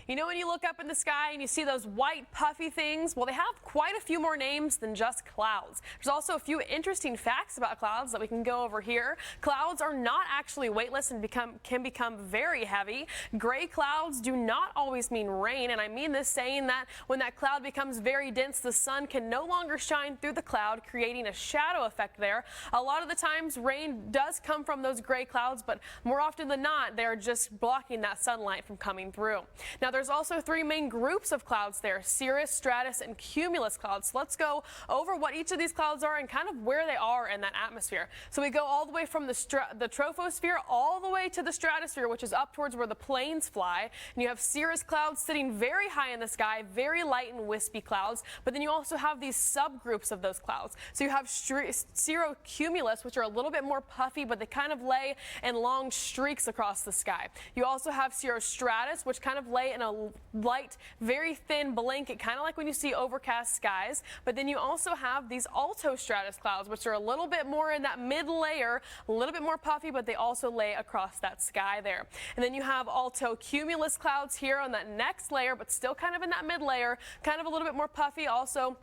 You know, when you look up in the sky and you see those white puffy things, well, they have quite a few more names than just clouds. There's also a few interesting facts about clouds that we can go over here. Clouds are not actually weightless and can become very heavy. Gray clouds do not always mean rain, and I mean this saying that when that cloud becomes very dense, the sun can no longer shine through the cloud, creating a shadow effect there. A lot of the times rain does come from those gray clouds, but more often than not, they're just blocking that sunlight from coming through. Now, there's also three main groups of clouds there: cirrus, stratus, and cumulus clouds. So let's go over what each of these clouds are and kind of where they are in that atmosphere. So we go all the way from the troposphere all the way to the stratosphere, which is up towards where the planes fly. And you have cirrus clouds sitting very high in the sky, very light and wispy clouds. But then you also have these subgroups of those clouds. So you have cirrocumulus, which are a little bit more puffy, but they kind of lay in long streaks across the sky. You also have cirrostratus, which kind of lay in a light, very thin blanket, kind of like when you see overcast skies. But then you also have these altostratus clouds, which are a little bit more in that mid layer, a little bit more puffy, but they also lay across that sky there. And then you have altocumulus clouds here on that next layer, but still kind of in that mid layer, kind of a little bit more puffy, also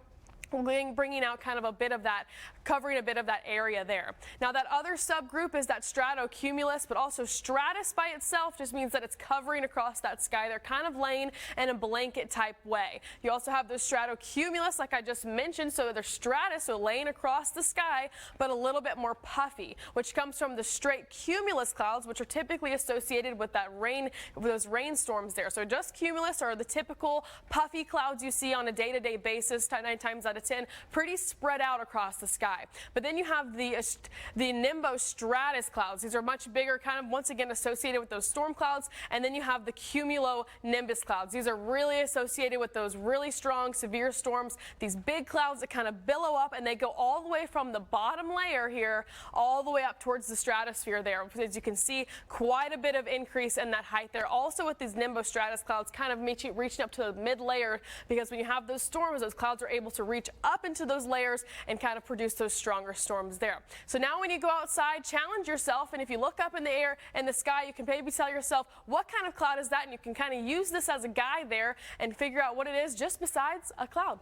bringing out kind of a bit of that, covering a bit of that area there. Now, that other subgroup is that stratocumulus, but also stratus by itself just means that it's covering across that sky. They're kind of laying in a blanket type way. You also have the stratocumulus, like I just mentioned, so they're stratus, so laying across the sky, but a little bit more puffy, which comes from the straight cumulus clouds, which are typically associated with that rain, with those rainstorms there. So just cumulus are the typical puffy clouds you see on a day-to-day basis, 9 times out of 10, pretty spread out across the sky. But then you have the nimbostratus clouds. These are much bigger, kind of once again associated with those storm clouds. And then you have the cumulonimbus clouds. These are really associated with those really strong, severe storms. These big clouds that kind of billow up, and they go all the way from the bottom layer here all the way up towards the stratosphere there. As you can see, quite a bit of increase in that height there. Also with these nimbostratus clouds kind of reaching up to the mid layer, because when you have those storms, those clouds are able to reach up into those layers and kind of produce those stronger storms there. So now when you go outside, challenge yourself, and if you look up in the air and the sky, you can maybe tell yourself, what kind of cloud is that? And you can kind of use this as a guide there and figure out what it is just besides a cloud.